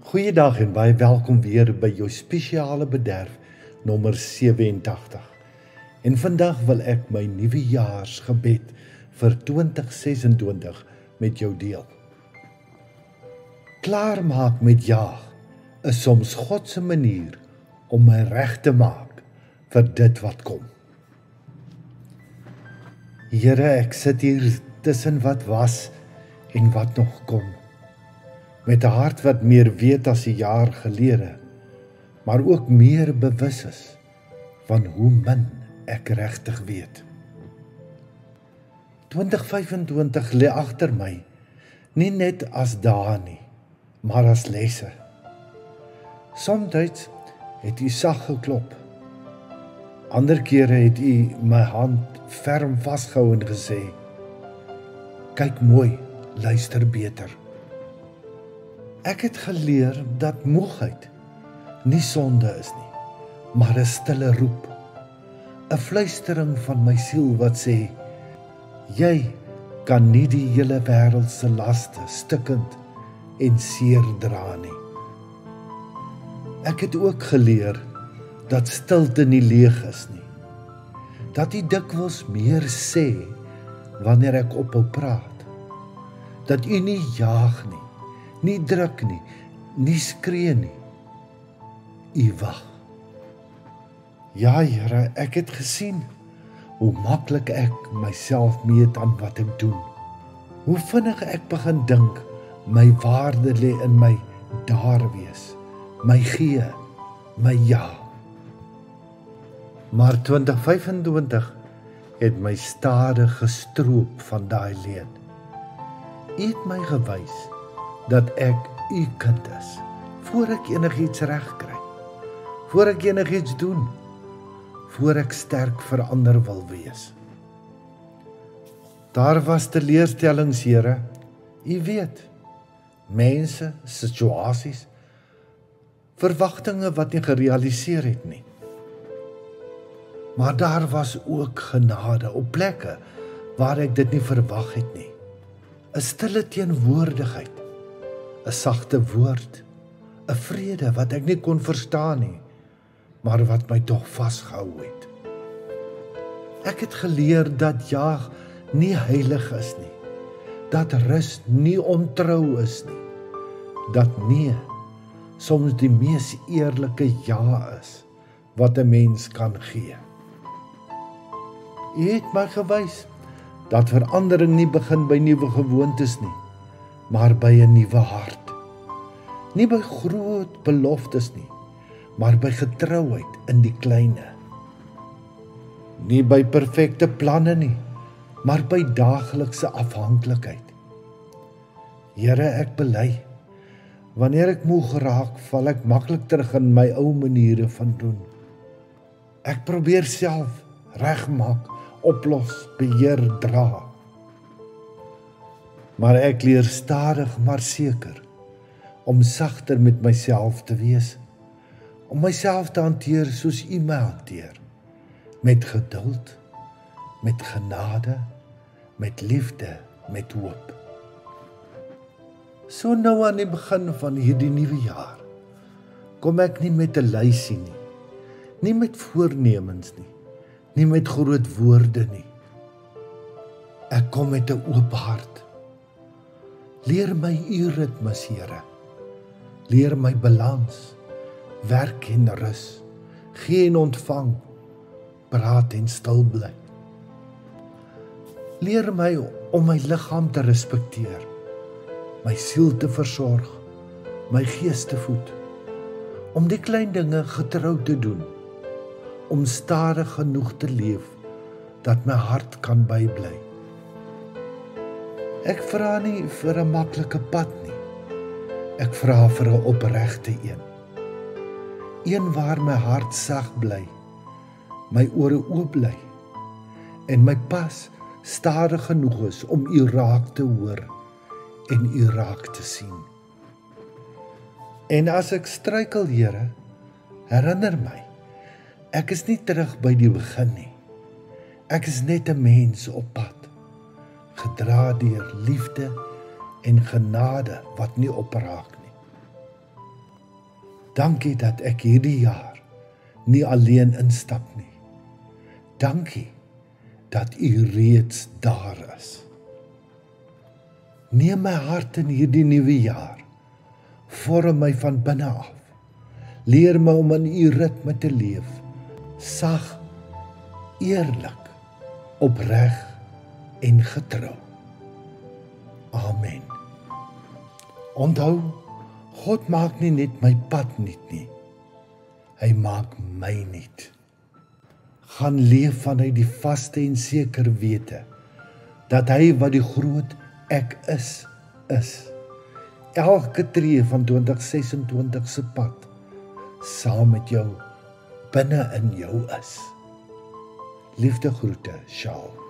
Goeiedag en baie welkom weer by jou spesiale bederf nommer 87. En vandag wil ek my nuwejaarsgebed vir 2026 met jou deel. Klaarmaak met jaag is soms God se manier om my reg te maak vir dit wat kom. Here, ek sit hier tussen wat was en wat nog kom. Met 'n hart wat meer weet as 'n jaar gelede, maar ook meer bewus is van hoe min ek regtig weet. 2025 lê agter my, nie net as dae nie, maar as lesse. Somtyds het U sag geklop. Ander kere het U my hand ferm vasgehou en gesê: "Kyk mooi, luister beter." Ek het geleer dat moegheid nie sonde is nie, maar 'n stille roep, 'n fluistering van my siel wat sê: "Jy kan nie die hele wêreld se laste stikkend en seer dra nie." Ek het ook geleer dat stilte nie leeg is nie, dat U dikwels meer sê wanneer ek ophou praat, dat U nie jaag nie druk nie skree nie. U wag. Ja, Here, ek het gesien hoe maklik ek myself meet aan wat ek doen. Hoe vinnig ek begin dink my waarde lê in my daar wees, my gee, my ja. Maar 2025 het my stadig gestroop van daai leed. U het my gewys dat ek U kind is, voor ek enigiets reg kry, voor ek enigiets doen, voor ek sterk vir ander wil wees. Daar was teleurstellings, Here, U weet, mense, situasies, verwagtinge wat nie gerealiseer het nie. Maar daar was ook genade op plekke waar ek dit nie verwag het nie. 'n Stille teenwoordigheid, 'n sagte woord, 'n vrede wat ek nie kon verstaan nie, maar wat my tog vasgehou het. Ek het geleer dat jaag nie heilig is nie, dat rus nie ontrou is nie, dat nee soms die mees eerlike ja is wat 'n mens kan gee. U het my gewys dat verandering nie begin by nuwe gewoontes nie, maar by 'n nuwe hart. Nie by groot beloftes nie, maar by getrouheid in die kleine. Nie by perfekte planne nie, maar by daaglikse afhanklikheid. Here, ek bely, wanneer ek moeg raak, val ek maklik terug in my ou maniere van doen. Ek probeer self regmaak, oplos, beheer, dra. Maar ek leer stadig maar seker om sagter met myself te wees, om myself te hanteer soos U my hanteer, met geduld, met genade, met liefde, met hoop. So nou aan die begin van hierdie nuwe jaar, kom ek nie met 'n lysie nie met voornemens nie met groot woorde nie. Ek kom met 'n oop hart. Leer my U ritmes, Here. Leer my balans, werk en rus, gee en ontvang, praat en stil bly. Leer my om my liggaam te respekteer, my siel te versorg, my gees te voed, om die klein dinge getrou te doen, om stadig genoeg te leef, dat my hart kan bybly. Ek vra nie vir 'n maklike pad nie, ek vra vir 'n opregte een waar my hart sag bly, my ore oop bly, en my pas stadig genoeg is om U raak te hoor en U raak te sien. En as ek struikel, Here, herinner my, ek is nie terug by die begin nie. Ek is net 'n mens op pad, gedra deur liefde en genade wat nie opraak nie. Dankie dat ek hierdie jaar nie alleen instap nie. Dankie dat U reeds daar is. Neem my hart in hierdie nuwe jaar. Vorm my van binne af. Leer my om in U ritme te leef. Sag, eerlik, opreg en getrou. Amen. Onthou, God maak nie net my pad nuut nie. Hy maak my nuut. Gaan leef vanuit die vaste en seker wete dat hy wat die groot ek is. Elke tree van 2026 se pad saam met jou binne in jou is. Liefde groete, Charles.